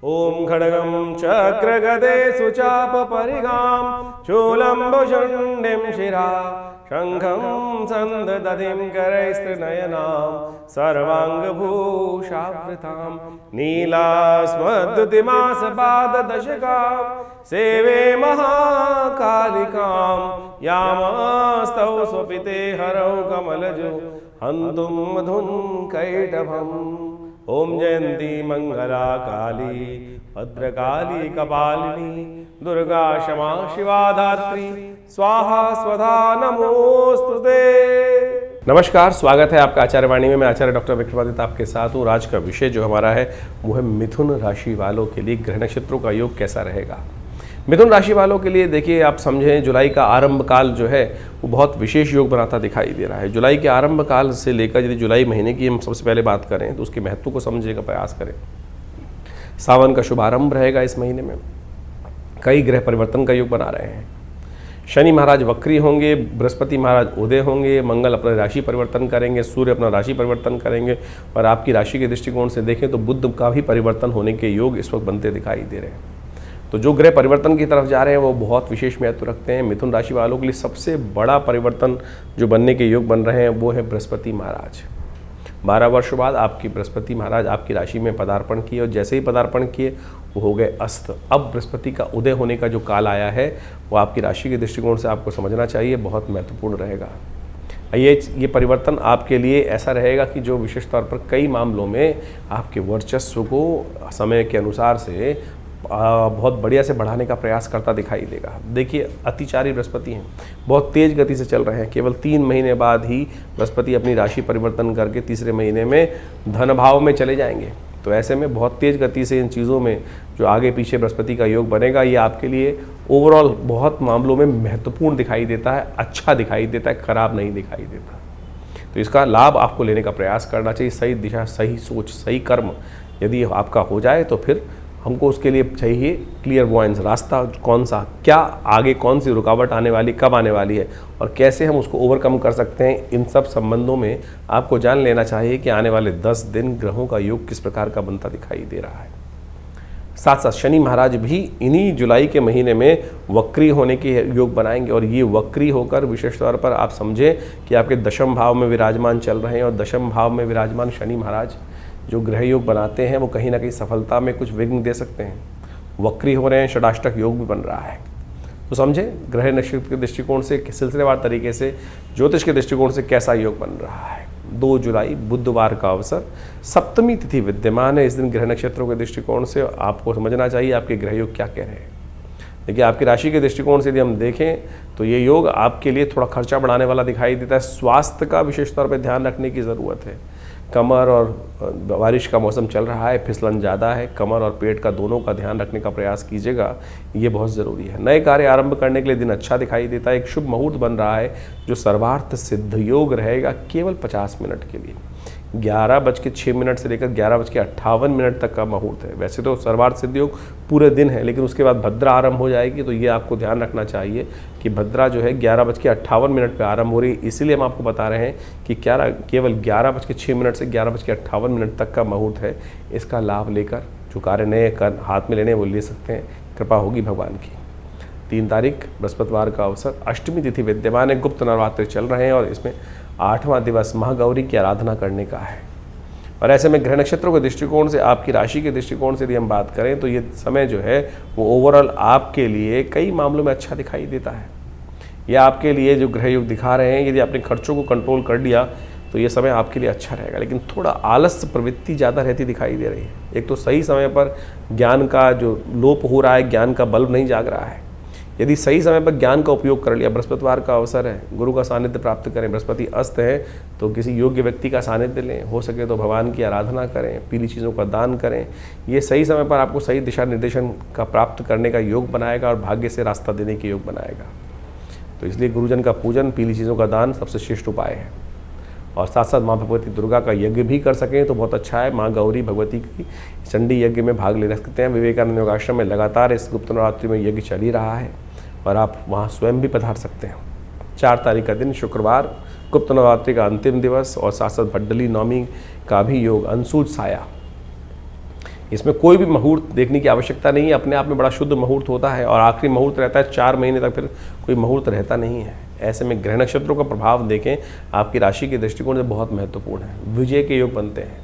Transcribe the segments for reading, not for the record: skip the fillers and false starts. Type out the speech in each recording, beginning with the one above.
ओम खड्गं चक्रगदे सुचापपरिगां शूलम्बुशुण्डिं शिरा शङ्खं सन्ददधिं करैस्त्रिनयनां सर्वाङ्गभूषावृतां नीलास्मद्युतिमासपाददशकां सेवे महाकालिकां यामास्तौ स्वपिते हरौ कमलजो हन्तुं मधुं कैटभम्। ओम जयंती मंगला काली भद्रकाली कपालिनी दुर्गा क्षमा शिवा धात्री स्वाहा स्वधा नमोस्तुते। नमस्कार, स्वागत है आपका आचार्य वाणी में। मैं आचार्य डॉक्टर विक्रमादित्य आपके साथ हूँ। आज का विषय जो हमारा है वो है मिथुन राशि वालों के लिए ग्रह नक्षत्रों का योग कैसा रहेगा। मिथुन राशि वालों के लिए देखिए, आप समझें जुलाई का आरंभ काल जो है वो बहुत विशेष योग बनाता दिखाई दे रहा है। जुलाई के आरंभ काल से लेकर यदि जुलाई महीने की हम सबसे पहले बात करें तो उसके महत्व को समझने का प्रयास करें। सावन का शुभारंभ रहेगा इस महीने में। कई ग्रह परिवर्तन का योग बना रहे हैं। शनि महाराज वक्री होंगे, बृहस्पति महाराज उदय होंगे, मंगल अपना राशि परिवर्तन करेंगे, सूर्य अपना राशि परिवर्तन करेंगे और आपकी राशि के दृष्टिकोण से देखें तो बुध का भी परिवर्तन होने के योग इस वक्त बनते दिखाई दे रहे हैं। तो जो ग्रह परिवर्तन की तरफ जा रहे हैं वो बहुत विशेष महत्व रखते हैं। मिथुन राशि वालों के लिए सबसे बड़ा परिवर्तन जो बनने के योग बन रहे हैं वो है बृहस्पति महाराज। 12 वर्ष बाद आपकी बृहस्पति महाराज आपकी राशि में पदार्पण किए और जैसे ही पदार्पण किए वो हो गए अस्त। अब बृहस्पति का उदय होने का जो काल आया है वो आपकी राशि के दृष्टिकोण से आपको समझना चाहिए, बहुत महत्वपूर्ण रहेगा। ये परिवर्तन आपके लिए ऐसा रहेगा कि जो विशेष तौर पर कई मामलों में आपके वर्चस्व को समय के अनुसार से बहुत बढ़िया से बढ़ाने का प्रयास करता दिखाई देगा। देखिए, अतिचारी बृहस्पति हैं, बहुत तेज गति से चल रहे हैं। केवल 3 महीने बाद ही बृहस्पति अपनी राशि परिवर्तन करके तीसरे महीने में धन भाव में चले जाएंगे। तो ऐसे में बहुत तेज गति से इन चीज़ों में जो आगे पीछे बृहस्पति का योग बनेगा ये आपके लिए ओवरऑल बहुत मामलों में महत्वपूर्ण दिखाई देता है, अच्छा दिखाई देता है, खराब नहीं दिखाई देता। तो इसका लाभ आपको लेने का प्रयास करना चाहिए। सही दिशा, सही सोच, सही कर्म यदि आपका हो जाए तो फिर हमको उसके लिए चाहिए क्लियर वॉइस, रास्ता कौन सा, क्या आगे कौन सी रुकावट आने वाली, कब आने वाली है और कैसे हम उसको ओवरकम कर सकते हैं। इन सब संबंधों में आपको जान लेना चाहिए कि आने वाले 10 दिन ग्रहों का योग किस प्रकार का बनता दिखाई दे रहा है। साथ साथ शनि महाराज भी इन्हीं जुलाई के महीने में वक्री होने के योग बनाएंगे और ये वक्री होकर विशेष तौर पर आप समझें कि आपके दशम भाव में विराजमान चल रहे हैं और दशम भाव में विराजमान शनि महाराज जो ग्रह योग बनाते हैं वो कहीं ना कहीं सफलता में कुछ विघ्न दे सकते हैं। वक्री हो रहे हैं, षडाष्टक योग भी बन रहा है। तो समझे ग्रह नक्षत्र के दृष्टिकोण से सिलसिलेवार तरीके से ज्योतिष के दृष्टिकोण से कैसा योग बन रहा है। 2 जुलाई बुधवार का अवसर, सप्तमी तिथि विद्यमान है। इस दिन ग्रह नक्षत्रों के दृष्टिकोण से आपको समझना चाहिए आपके ग्रह योग क्या कह रहे हैं। देखिए, आपकी राशि के दृष्टिकोण से यदि हम देखें तो ये योग आपके लिए थोड़ा खर्चा बढ़ाने वाला दिखाई देता है। स्वास्थ्य का विशेष तौर पर ध्यान रखने की ज़रूरत है। कमर और बारिश का मौसम चल रहा है, फिसलन ज़्यादा है, कमर और पेट का दोनों का ध्यान रखने का प्रयास कीजिएगा, ये बहुत ज़रूरी है। नए कार्य आरंभ करने के लिए दिन अच्छा दिखाई देता है। एक शुभ मुहूर्त बन रहा है जो सर्वार्थ सिद्ध योग रहेगा केवल 50 मिनट के लिए। 11:06 से लेकर 11:58 तक का मुहूर्त है। वैसे तो सर्वार्थ सिद्ध योग पूरे दिन है, लेकिन उसके बाद भद्रा आरंभ हो जाएगी। तो ये आपको ध्यान रखना चाहिए कि भद्रा जो है 11:58 पे आरंभ हो रही है। इसीलिए हम आपको बता रहे हैं कि केवल 11:06 से 11:58 तक का मुहूर्त है। इसका लाभ लेकर जो कार्य नए हाथ में लेने वो ले सकते हैं। कृपा होगी भगवान की। 3 तारीख बृहस्पतिवार का अवसर, अष्टमी तिथि विद्यमान है। गुप्त नवरात्रि चल रहे हैं और इसमें 8वां दिवस महागौरी की आराधना करने का है। और ऐसे में ग्रह नक्षत्रों के दृष्टिकोण से, आपकी राशि के दृष्टिकोण से यदि हम बात करें तो ये समय जो है वो ओवरऑल आपके लिए कई मामलों में अच्छा दिखाई देता है। यह आपके लिए जो ग्रह योग दिखा रहे हैं, यदि आपने खर्चों को कंट्रोल कर लिया तो ये समय आपके लिए अच्छा रहेगा। लेकिन थोड़ा आलस्य प्रवृत्ति ज़्यादा रहती दिखाई दे रही है। एक तो सही समय पर ज्ञान का जो लोप हो रहा है, ज्ञान का बल्ब नहीं जाग रहा है। यदि सही समय पर ज्ञान का उपयोग कर लिया, बृहस्पतिवार का अवसर है, गुरु का सानिध्य प्राप्त करें। बृहस्पति अस्त है तो किसी योग्य व्यक्ति का सानिध्य लें, हो सके तो भगवान की आराधना करें, पीली चीज़ों का दान करें। ये सही समय पर आपको सही दिशा निर्देशन का प्राप्त करने का योग बनाएगा और भाग्य से रास्ता देने के योग बनाएगा। तो इसलिए गुरुजन का पूजन, पीली चीज़ों का दान सबसे श्रेष्ठ उपाय है। और साथ साथ माँ भगवती दुर्गा का यज्ञ भी कर सकें तो बहुत अच्छा है। माँ गौरी भगवती की चंडी यज्ञ में भाग ले सकते हैं। विवेकानंद योगाश्रम में लगातार इस गुप्त नवरात्रि में यज्ञ चल ही रहा है और आप वहाँ स्वयं भी पधार सकते हैं। 4 तारीख का दिन शुक्रवार, गुप्त नवरात्रि का अंतिम दिवस और साथ साथ भड्डली नवमी का भी योग, अंशुल साया। इसमें कोई भी मुहूर्त देखने की आवश्यकता नहीं है, अपने आप में बड़ा शुद्ध मुहूर्त होता है और आखिरी मुहूर्त रहता है 4 महीने तक, फिर कोई मुहूर्त रहता नहीं है। ऐसे में ग्रह नक्षत्रों का प्रभाव देखें आपकी राशि के दृष्टिकोण से बहुत महत्वपूर्ण है। विजय के योग बनते हैं।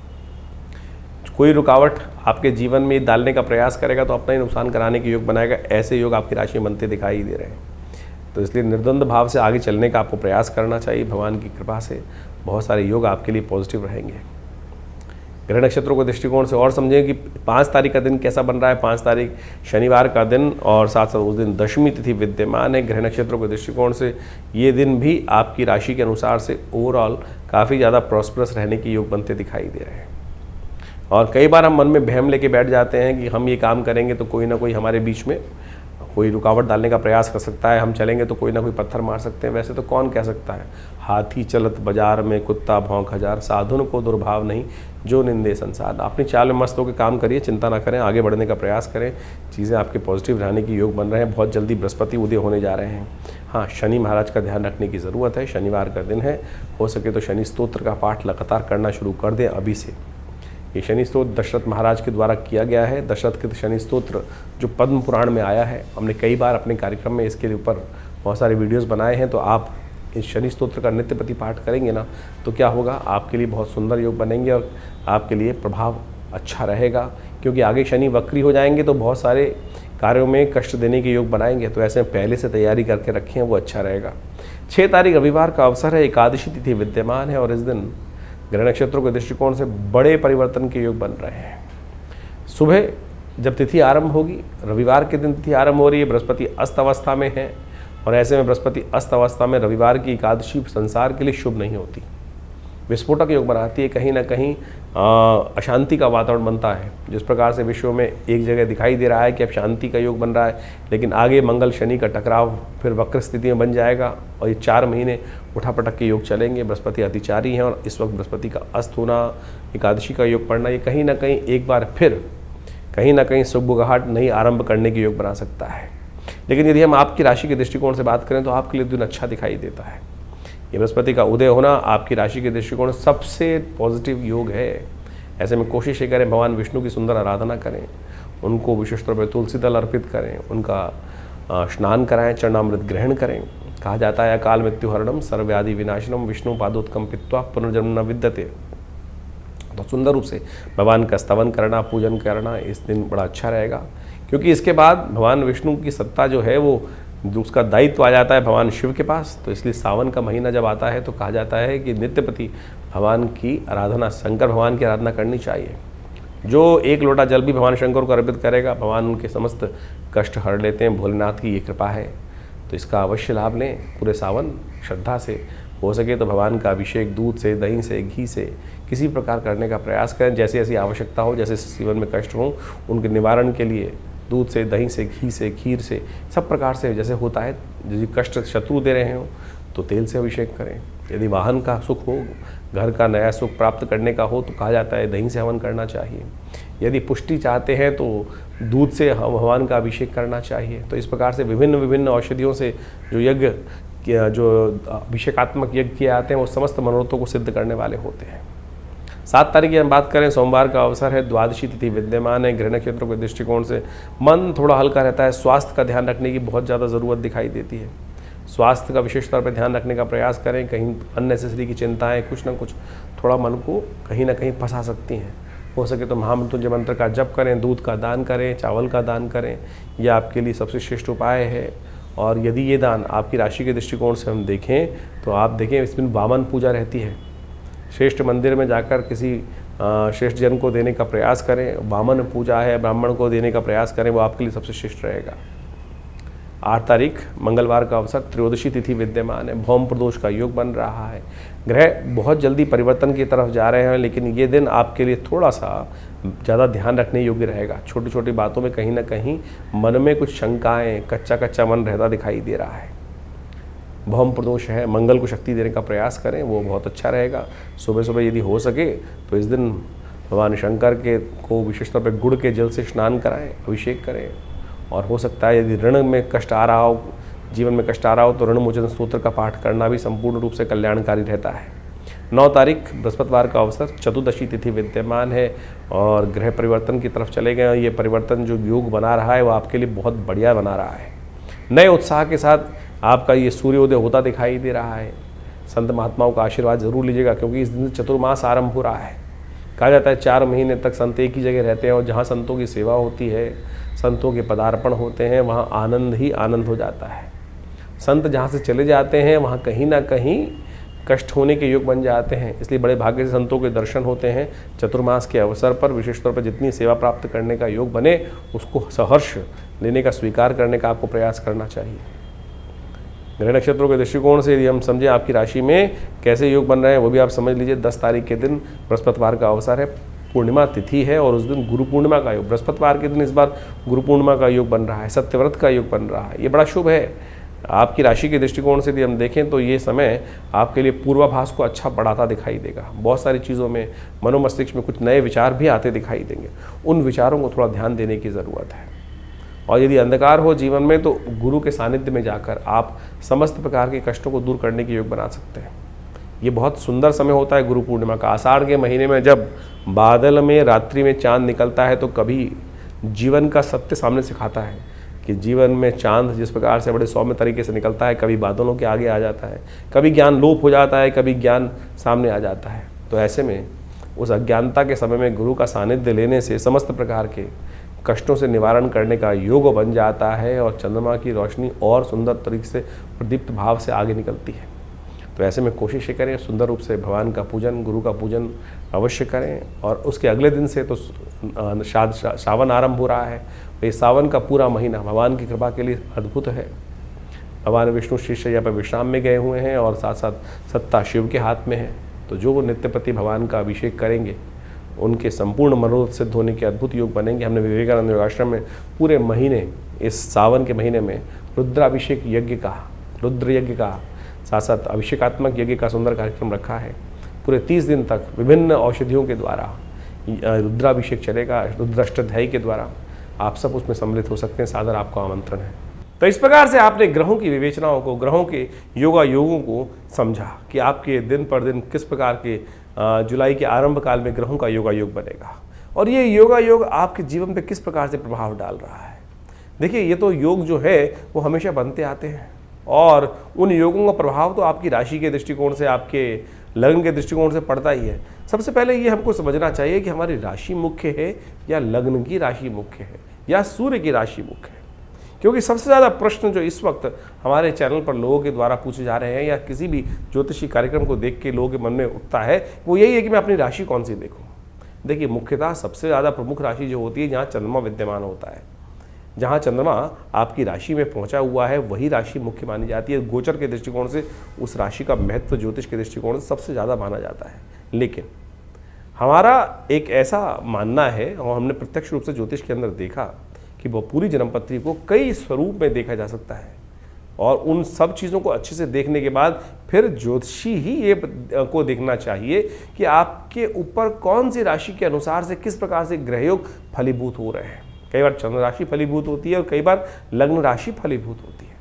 कोई रुकावट आपके जीवन में डालने का प्रयास करेगा तो अपना ही नुकसान कराने के योग बनाएगा। ऐसे योग आपकी राशि में बनते दिखाई दे रहे हैं। तो इसलिए निर्द्वंद भाव से आगे चलने का आपको प्रयास करना चाहिए। भगवान की कृपा से बहुत सारे योग आपके लिए पॉजिटिव रहेंगे। ग्रह नक्षत्रों के दृष्टिकोण से और समझें कि 5 तारीख का दिन कैसा बन रहा है। 5 तारीख शनिवार का दिन और साथ साथ उस दिन दशमी तिथि विद्यमान है। ग्रह नक्षत्रों के दृष्टिकोण से ये दिन भी आपकी राशि के अनुसार से ओवरऑल काफ़ी ज़्यादा प्रॉस्परस रहने के योग बनते दिखाई दे रहे हैं। और कई बार हम मन में बहम लेके बैठ जाते हैं कि हम ये काम करेंगे तो कोई ना कोई हमारे बीच में कोई रुकावट डालने का प्रयास कर सकता है, हम चलेंगे तो कोई ना कोई पत्थर मार सकते हैं। वैसे तो कौन कह सकता है, हाथी चलत बाजार में कुत्ता भौंक हजार, साधुन को दुर्भाव नहीं जो निंदे संसार। अपनी चाल में मस्त होकर काम करिए, चिंता ना करें, आगे बढ़ने का प्रयास करें। चीज़ें आपके पॉजिटिव रहने की योग बन रहे हैं। बहुत जल्दी बृहस्पति उदय होने जा रहे हैं। हाँ, शनि महाराज का ध्यान रखने की ज़रूरत है। शनिवार का दिन है, हो सके तो शनि स्तोत्र का पाठ लगातार करना शुरू कर दें अभी से। ये शनि स्तोत्र दशरथ महाराज के द्वारा किया गया है। दशरथ के शनि स्तोत्र जो पद्म पुराण में आया है, हमने कई बार अपने कार्यक्रम में इसके ऊपर बहुत सारे वीडियोस बनाए हैं। तो आप इस शनि स्तोत्र का नित्य प्रति पाठ करेंगे ना, तो क्या होगा, आपके लिए बहुत सुंदर योग बनेंगे और आपके लिए प्रभाव अच्छा रहेगा। क्योंकि आगे शनि वक्री हो जाएंगे तो बहुत सारे कार्यों में कष्ट देने के योग बनाएंगे। तो ऐसे में पहले से तैयारी करके रखें, वो अच्छा रहेगा। 6 तारीख रविवार का अवसर है, एकादशी तिथि विद्यमान है और इस दिन ग्रह नक्षत्रों के दृष्टिकोण से बड़े परिवर्तन के योग बन रहे हैं। सुबह जब तिथि आरंभ होगी, रविवार के दिन तिथि आरंभ हो रही है, बृहस्पति अस्त अवस्था में है और ऐसे में बृहस्पति अस्त अवस्था में रविवार की एकादशी संसार के लिए शुभ नहीं होती, विस्फोटक योग बनाती है। कहीं ना कहीं अशांति का वातावरण बनता है। जिस प्रकार से विश्व में एक जगह दिखाई दे रहा है कि अब शांति का योग बन रहा है, लेकिन आगे मंगल शनि का टकराव फिर वक्र स्थिति में बन जाएगा और ये 4 महीने उठापटक के योग चलेंगे। बृहस्पति अतिचारी हैं और इस वक्त बृहस्पति का अस्त होना, एकादशी का योग पड़ना, ये कहीं ना कहीं एक बार फिर कहीं ना कहीं सुबुगाहट नहीं आरंभ करने के योग बना सकता है। लेकिन यदि हम आपकी राशि के दृष्टिकोण से बात करें तो आपके लिए दिन अच्छा दिखाई देता है। ये बृहस्पति का उदय होना आपकी राशि के दृष्टिकोण सबसे पॉजिटिव योग है। ऐसे में कोशिश ये करें, भगवान विष्णु की सुंदर आराधना करें, उनको विशेष तौर पर तुलसी दल अर्पित करें, उनका स्नान कराएं, चरणामृत ग्रहण करें। कहा जाता है अकाल मृत्यु हरणम सर्वव्याधि विनाशनम विष्णु पादोत्कम पित्वा पुनर्जन्म न विद्यते। तो सुंदर रूप से भगवान का स्तवन करना, पूजन करना इस दिन बड़ा अच्छा रहेगा। क्योंकि इसके बाद भगवान विष्णु की सत्ता जो है वो उसका दायित्व आ जाता है भगवान शिव के पास। तो इसलिए सावन का महीना जब आता है तो कहा जाता है कि नित्य प्रति भगवान की आराधना, शंकर भगवान की आराधना करनी चाहिए। जो 1 लोटा जल भी भगवान शंकर को अर्पित करेगा, भगवान उनके समस्त कष्ट हर लेते हैं। भोलेनाथ की ये कृपा है, तो इसका अवश्य लाभ लें पूरे सावन श्रद्धा से। हो सके तो भगवान का अभिषेक दूध से, दही से, घी से किसी प्रकार करने का प्रयास करें। जैसी ऐसी आवश्यकता हो, जैसे जीवन में कष्ट हों, उनके निवारण के लिए दूध से, दही से, घी से, खीर से, सब प्रकार से जैसे होता है। यदि कष्ट शत्रु दे रहे हो तो तेल से अभिषेक करें। यदि वाहन का सुख हो, घर का नया सुख प्राप्त करने का हो तो कहा जाता है दही से हवन करना चाहिए। यदि पुष्टि चाहते हैं तो दूध से भगवान का अभिषेक करना चाहिए। तो इस प्रकार से विभिन्न विभिन्न औषधियों से जो यज्ञ, जो अभिषेकात्मक यज्ञ किए जाते हैं वो समस्त मनोरथों को सिद्ध करने वाले होते हैं। 7 तारीख की हम बात करें, सोमवार का अवसर है, द्वादशी तिथि विद्यमान है। गृह नक्षत्रों के दृष्टिकोण से मन थोड़ा हल्का रहता है। स्वास्थ्य का ध्यान रखने की बहुत ज़्यादा ज़रूरत दिखाई देती है। स्वास्थ्य का विशेष तौर पर ध्यान रखने का प्रयास करें। कहीं अननेसेसरी की चिंताएं कुछ ना कुछ थोड़ा मन को कहीं ना कहीं फंसा सकती हैं। हो सके तो महामृत्युंजय मंत्र का जप करें, दूध का दान करें, चावल का दान करें, यह आपके लिए सबसे श्रेष्ठ उपाय है। और यदि ये दान आपकी राशि के दृष्टिकोण से हम देखें तो आप देखें इसमें वामन पूजा रहती है। श्रेष्ठ मंदिर में जाकर किसी श्रेष्ठ जन को देने का प्रयास करें। वामन पूजा है, ब्राह्मण को देने का प्रयास करें, वो आपके लिए सबसे श्रेष्ठ रहेगा। 8 तारीख मंगलवार का अवसर, त्रयोदशी तिथि विद्यमान है। भौम प्रदोष का योग बन रहा है। ग्रह बहुत जल्दी परिवर्तन की तरफ जा रहे हैं, लेकिन ये दिन आपके लिए थोड़ा सा ज़्यादा ध्यान रखने योग्य रहेगा। छोटी छोटी बातों में कहीं ना कहीं मन में कुछ शंकाएं, कच्चा कच्चा मन रहता दिखाई दे रहा है। भौम प्रदोष है, मंगल को शक्ति देने का प्रयास करें, वो बहुत अच्छा रहेगा। सुबह सुबह यदि हो सके तो इस दिन भगवान शंकर के को विशेष तौर पर गुड़ के जल से स्नान कराएं, अभिषेक करें। और हो सकता है यदि ऋण में कष्ट आ रहा हो, जीवन में कष्ट आ रहा हो, तो ऋण मोचन स्तोत्र का पाठ करना भी संपूर्ण रूप से कल्याणकारी रहता है। 9 तारीख बृहस्पतिवार का अवसर, चतुर्दशी तिथि विद्यमान है और ग्रह परिवर्तन की तरफ चले गए। ये परिवर्तन जो योग बना रहा है वो आपके लिए बहुत बढ़िया बना रहा है। नए उत्साह के साथ आपका ये सूर्योदय होता दिखाई दे रहा है। संत महात्माओं का आशीर्वाद जरूर लीजिएगा, क्योंकि इस दिन से चतुर्मास आरंभ हो रहा है। कहा जाता है 4 महीने तक संत एक ही जगह रहते हैं और जहाँ संतों की सेवा होती है, संतों के पदार्पण होते हैं, वहाँ आनंद ही आनंद हो जाता है। संत जहाँ से चले जाते हैं वहाँ कहीं ना कहीं कष्ट होने के योग बन जाते हैं। इसलिए बड़े भाग्य से संतों के दर्शन होते हैं। चतुर्मास के अवसर पर विशेष तौर पर जितनी सेवा प्राप्त करने का योग बने उसको सहर्ष लेने का, स्वीकार करने का आपको प्रयास करना चाहिए। ग्रह नक्षत्रों के दृष्टिकोण से यदि हम समझें आपकी राशि में कैसे योग बन रहे हैं वो भी आप समझ लीजिए। 10 तारीख के दिन बृहस्पतिवार का अवसर है, पूर्णिमा तिथि है और उस दिन गुरु पूर्णिमा का योग, बृहस्पतिवार के दिन इस बार गुरु पूर्णिमा का योग बन रहा है, सत्यव्रत का योग बन रहा है। ये बड़ा शुभ है। आपकी राशि के दृष्टिकोण से यदि हम देखें तो ये समय आपके लिए पूर्वाभास को अच्छा बढ़ाता दिखाई देगा। बहुत सारी चीज़ों में मनोमस्तिष्क में कुछ नए विचार भी आते दिखाई देंगे। उन विचारों को थोड़ा ध्यान देने की ज़रूरत है। और यदि अंधकार हो जीवन में तो गुरु के सानिध्य में जाकर आप समस्त प्रकार के कष्टों को दूर करने के योग बना सकते हैं। ये बहुत सुंदर समय होता है गुरु पूर्णिमा का। आषाढ़ के महीने में जब बादल में रात्रि में चांद निकलता है तो कभी जीवन का सत्य सामने सिखाता है कि जीवन में चांद जिस प्रकार से बड़े सौम्य तरीके से निकलता है, कभी बादलों के आगे आ जाता है, कभी ज्ञान लोप हो जाता है, कभी ज्ञान सामने आ जाता है। तो ऐसे में उस अज्ञानता के समय में गुरु का सानिध्य लेने से समस्त प्रकार के कष्टों से निवारण करने का योग बन जाता है और चंद्रमा की रोशनी और सुंदर तरीके से प्रदीप्त भाव से आगे निकलती है। तो ऐसे में कोशिश करें सुंदर रूप से भगवान का पूजन, गुरु का पूजन अवश्य करें। और उसके अगले दिन से तो सावन आरंभ हो रहा है। ये सावन का पूरा महीना भगवान की कृपा के लिए अद्भुत है। भगवान विष्णु शिष्यया पर विश्राम में गए हुए हैं और साथ साथ सत्ता शिव के हाथ में है। तो जो नित्यपति भगवान का अभिषेक करेंगे उनके संपूर्ण मनोरथ सिद्ध होने के अद्भुत योग बनेंगे। हमने विवेकानंद योगाश्रम में पूरे महीने, इस सावन के महीने में रुद्राभिषेक यज्ञ का, रुद्र यज्ञ का, साथ साथ अभिषेकात्मक यज्ञ का सुंदर कार्यक्रम रखा है। पूरे 30 दिन तक विभिन्न औषधियों के द्वारा रुद्राभिषेक चलेगा। रुद्राष्टाध्यायी के द्वारा आप सब उसमें सम्मिलित हो सकते हैं। सादर आपको आमंत्रण है। तो इस प्रकार से आपने ग्रहों की विवेचनाओं को, ग्रहों के योगों को समझा कि आपके दिन पर दिन किस प्रकार के जुलाई के आरंभ काल में ग्रहों का योग बनेगा और ये योग आपके जीवन पे किस प्रकार से प्रभाव डाल रहा है। देखिए, ये तो योग जो है वो हमेशा बनते आते हैं और उन योगों का प्रभाव तो आपकी राशि के दृष्टिकोण से, आपके लग्न के दृष्टिकोण से पड़ता ही है। सबसे पहले ये हमको समझना चाहिए कि हमारी राशि मुख्य है या लग्न की राशि मुख्य है या सूर्य की राशि मुख्य है। क्योंकि सबसे ज़्यादा प्रश्न जो इस वक्त हमारे चैनल पर लोगों के द्वारा पूछे जा रहे हैं या किसी भी ज्योतिषी कार्यक्रम को देख के लोगों के मन में उठता है वो यही है कि मैं अपनी राशि कौन सी देखूं। देखिए, मुख्यतः सबसे ज़्यादा प्रमुख राशि जो होती है जहाँ चंद्रमा विद्यमान होता है, जहाँ चंद्रमा आपकी राशि में पहुँचा हुआ है वही राशि मुख्य मानी जाती है। गोचर के दृष्टिकोण से उस राशि का महत्व ज्योतिष के दृष्टिकोण से सबसे ज़्यादा माना जाता है। लेकिन हमारा एक ऐसा मानना है और हमने प्रत्यक्ष रूप से ज्योतिष के अंदर देखा कि वो पूरी जन्मपत्री को कई स्वरूप में देखा जा सकता है और उन सब चीज़ों को अच्छे से देखने के बाद फिर ज्योतिषी ही ये को देखना चाहिए कि आपके ऊपर कौन सी राशि के अनुसार से किस प्रकार से ग्रहयोग फलीभूत हो रहे हैं। कई बार चंद्र राशि फलीभूत होती है और कई बार लग्न राशि फलीभूत होती है।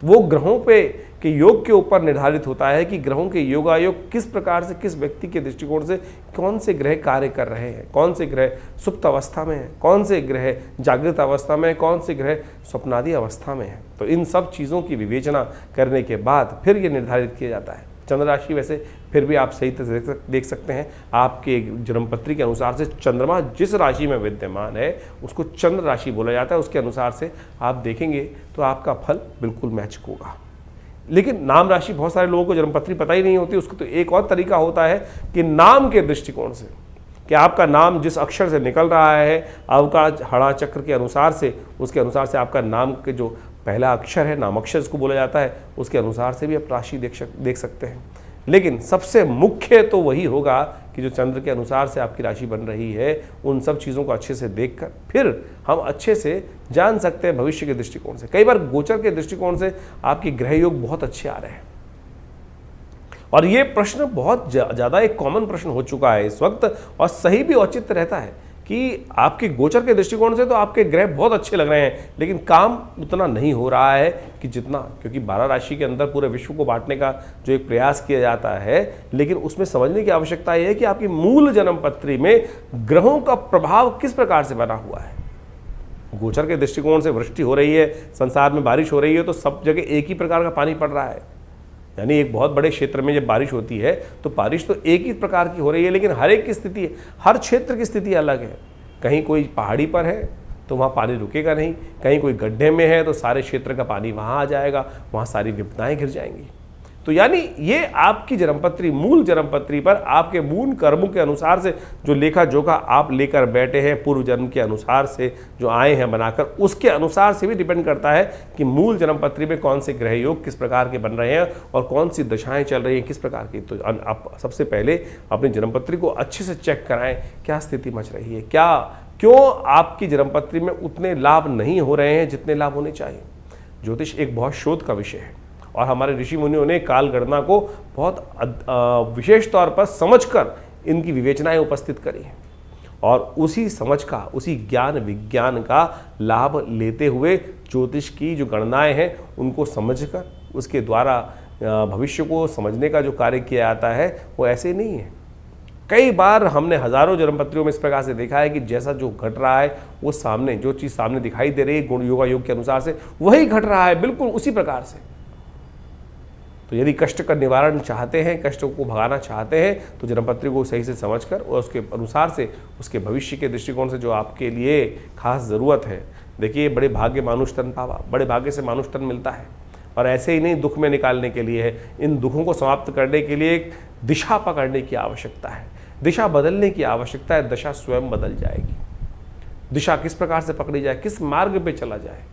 वो ग्रहों पे के योग के ऊपर निर्धारित होता है कि ग्रहों के योगायोग किस प्रकार से, किस व्यक्ति के दृष्टिकोण से कौन से ग्रह कार्य कर रहे हैं, कौन से ग्रह सुप्त अवस्था में है, कौन से ग्रह जागृत अवस्था में है, कौन से ग्रह स्वप्नादि अवस्था में है। तो इन सब चीज़ों की विवेचना करने के बाद फिर ये निर्धारित किया जाता है। चंद्र राशि वैसे फिर भी आप सही तरह से देख सकते हैं। आपके जन्मपत्री के अनुसार से चंद्रमा जिस राशि में विद्यमान है उसको चंद्र राशि बोला जाता है। उसके अनुसार से आप देखेंगे तो आपका फल बिल्कुल मैच होगा। लेकिन नाम राशि बहुत सारे लोगों को जन्मपत्री पता ही नहीं होती। उसको तो एक और तरीका होता है कि नाम के दृष्टिकोण से, कि आपका नाम जिस अक्षर से निकल रहा है, अवकाश हड़ा चक्र के अनुसार से, उसके अनुसार से आपका नाम के जो पहला अक्षर है, नाम अक्षर जिसको बोला जाता है, उसके अनुसार से भी आप राशि देख सकते हैं। लेकिन सबसे मुख्य तो वही होगा कि जो चंद्र के अनुसार से आपकी राशि बन रही है, उन सब चीज़ों को अच्छे से देखकर फिर हम अच्छे से जान सकते हैं भविष्य के दृष्टिकोण से। कई बार गोचर के दृष्टिकोण से आपके ग्रह योग बहुत अच्छे आ रहे हैं और ये प्रश्न बहुत ज़्यादा एक कॉमन प्रश्न हो चुका है इस वक्त और सही भी औचित्य रहता है कि आपके गोचर के दृष्टिकोण से तो आपके ग्रह बहुत अच्छे लग रहे हैं, लेकिन काम उतना नहीं हो रहा है कि जितना, क्योंकि 12 राशि के अंदर पूरे विश्व को बांटने का जो एक प्रयास किया जाता है, लेकिन उसमें समझने की आवश्यकता यह है कि आपकी मूल जन्म पत्री में ग्रहों का प्रभाव किस प्रकार से बना हुआ है। गोचर के दृष्टिकोण से वृष्टि हो रही है, संसार में बारिश हो रही है, तो सब जगह एक ही प्रकार का पानी पड़ रहा है। यानी एक बहुत बड़े क्षेत्र में जब बारिश होती है तो बारिश तो एक ही प्रकार की हो रही है, लेकिन हर एक की स्थिति, हर क्षेत्र की स्थिति अलग है। कहीं कोई पहाड़ी पर है तो वहाँ पानी रुकेगा नहीं, कहीं कोई गड्ढे में है तो सारे क्षेत्र का पानी वहाँ आ जाएगा, वहाँ सारी विपदाएं घिर जाएंगी। तो यानी ये आपकी जन्मपत्री, मूल जन्मपत्री पर आपके मूल कर्मों के अनुसार से जो लेखा जोखा आप लेकर बैठे हैं, पूर्व जन्म के अनुसार से जो आए हैं बनाकर, उसके अनुसार से भी डिपेंड करता है कि मूल जन्मपत्री में कौन से ग्रह योग किस प्रकार के बन रहे हैं और कौन सी दशाएं चल रही हैं किस प्रकार की। तो आप सबसे पहले अपनी जन्मपत्री को अच्छे से चेक कराएं, क्या स्थिति मच रही है, क्यों आपकी जन्मपत्री में उतने लाभ नहीं हो रहे हैं जितने लाभ होने चाहिए। ज्योतिष एक बहुत शोध का विषय है और हमारे ऋषि मुनियों ने काल गणना को बहुत विशेष तौर पर समझकर इनकी विवेचनाएं उपस्थित करी हैं और उसी समझ का, उसी ज्ञान विज्ञान का लाभ लेते हुए ज्योतिष की जो गणनाएं हैं उनको समझकर उसके द्वारा भविष्य को समझने का जो कार्य किया जाता है वो ऐसे नहीं है। कई बार हमने हजारों जन्मपत्रियों में इस प्रकार से देखा है कि जैसा जो घट रहा है वो सामने, जो चीज़ सामने दिखाई दे रही है गुण योगा योग के अनुसार से वही घट रहा है, बिल्कुल उसी प्रकार से। तो यदि कष्ट का निवारण चाहते हैं, कष्टों को भगाना चाहते हैं, तो जन्मपत्री को सही से समझकर और उसके अनुसार से उसके भविष्य के दृष्टिकोण से जो आपके लिए खास ज़रूरत है। देखिए, बड़े भाग्य मानुष तन पावा, बड़े भाग्य से मानुष तन मिलता है और ऐसे ही नहीं दुख में निकालने के लिए है, इन दुखों को समाप्त करने के लिए एक दिशा पकड़ने की आवश्यकता है, दिशा बदलने की आवश्यकता है। दशा स्वयं बदल जाएगी। दिशा किस प्रकार से पकड़ी जाए, किस मार्ग पे चला जाए,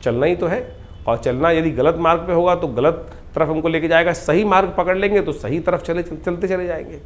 चलना ही तो है। और चलना यदि गलत मार्ग पे होगा तो गलत तरफ हमको लेके जाएगा, सही मार्ग पकड़ लेंगे तो सही तरफ चलते चले जाएंगे।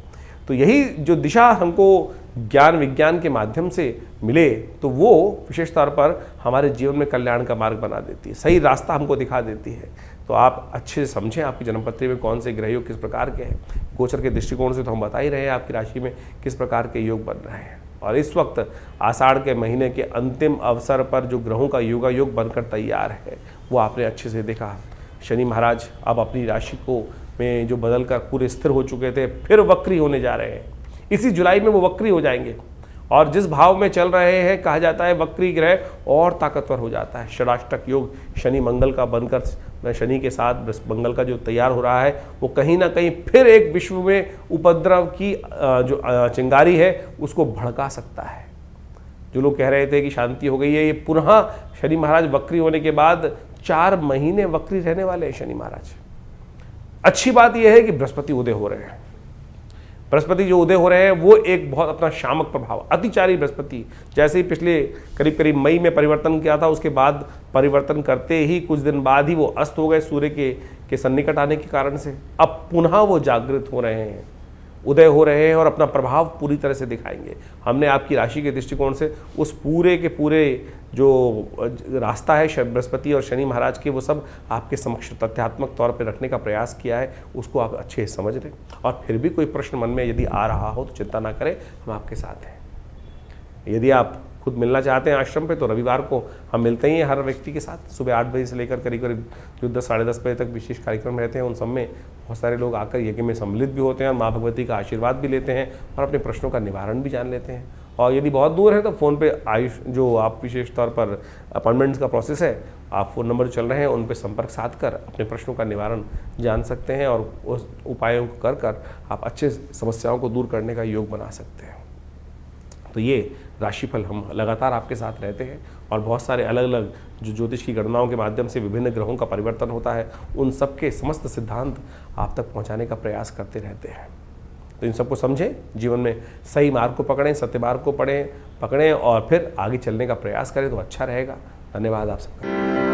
तो यही जो दिशा हमको ज्ञान विज्ञान के माध्यम से मिले तो वो विशेष तौर पर हमारे जीवन में कल्याण का मार्ग बना देती है, सही रास्ता हमको दिखा देती है। तो आप अच्छे से समझें आपकी जन्मपत्री में कौन से ग्रह योग किस प्रकार के हैं। गोचर के दृष्टिकोण से तो हम बता ही रहे हैं आपकी राशि में किस प्रकार के योग बन रहे हैं। और इस वक्त आषाढ़ के महीने के अंतिम अवसर पर जो ग्रहों का योगा योग बनकर तैयार है वो आपने अच्छे से देखा। शनि महाराज अब अपनी राशि को में जो बदल कर पूरे स्थिर हो चुके थे, फिर वक्री होने जा रहे हैं। इसी जुलाई में वो वक्री हो जाएंगे और जिस भाव में चल रहे हैं कहा जाता है वक्री ग्रह और ताकतवर हो जाता है। षडाष्टक योग शनि मंगल का बनकर, शनि के साथ मंगल का जो तैयार हो रहा है वो कहीं ना कहीं फिर एक विश्व में उपद्रव की जो चिंगारी है उसको भड़का सकता है। जो लोग कह रहे थे कि शांति हो गई है, ये पुनः शनि महाराज वक्री होने के बाद 4 महीने वक्री रहने वाले हैं शनि महाराज। अच्छी बात यह है कि बृहस्पति उदय हो रहे हैं। बृहस्पति जो उदय हो रहे हैं वो एक बहुत अपना शामक प्रभाव, अतिचारी बृहस्पति, जैसे ही पिछले करीब करीब मई में परिवर्तन किया था उसके बाद परिवर्तन करते ही कुछ दिन बाद ही वो अस्त हो गए सूर्य के सन्निकट आने के कारण से। अब पुनः वो जागृत हो रहे हैं, उदय हो रहे हैं और अपना प्रभाव पूरी तरह से दिखाएंगे। हमने आपकी राशि के दृष्टिकोण से उस पूरे के पूरे जो रास्ता है बृहस्पति और शनि महाराज के, वो सब आपके समक्ष तथ्यात्मक तौर पर रखने का प्रयास किया है, उसको आप अच्छे से समझ लें। और फिर भी कोई प्रश्न मन में यदि आ रहा हो तो चिंता ना करें, हम आपके साथ हैं। यदि आप खुद मिलना चाहते हैं आश्रम पे तो रविवार को हम मिलते ही हैं हर व्यक्ति के साथ। सुबह 8 बजे से लेकर करीब करीब जो 10 साढ़े 10 बजे तक विशेष कार्यक्रम रहते हैं, उन सब में बहुत सारे लोग आकर यज्ञ में सम्मिलित भी होते हैं और माँ भगवती का आशीर्वाद भी लेते हैं और अपने प्रश्नों का निवारण भी जान लेते हैं। और यदि बहुत दूर है तो फ़ोन पे आयुष जो आप विशेष तौर पर अपॉइंटमेंट्स का प्रोसेस है, आप फ़ोन नंबर चल रहे हैं उन पर संपर्क साध कर अपने प्रश्नों का निवारण जान सकते हैं और उस उपायों को कर कर आप अच्छे समस्याओं को दूर करने का योग बना सकते हैं। तो ये राशिफल हम लगातार आपके साथ रहते हैं और बहुत सारे अलग अलग जो ज्योतिष की गणनाओं के माध्यम से विभिन्न ग्रहों का परिवर्तन होता है, उन सब के समस्त सिद्धांत आप तक पहुंचाने का प्रयास करते रहते हैं। तो इन सबको समझें, जीवन में सही मार्ग को पकड़ें, सत्य मार्ग को पकड़ें और फिर आगे चलने का प्रयास करें तो अच्छा रहेगा। धन्यवाद आप सबका।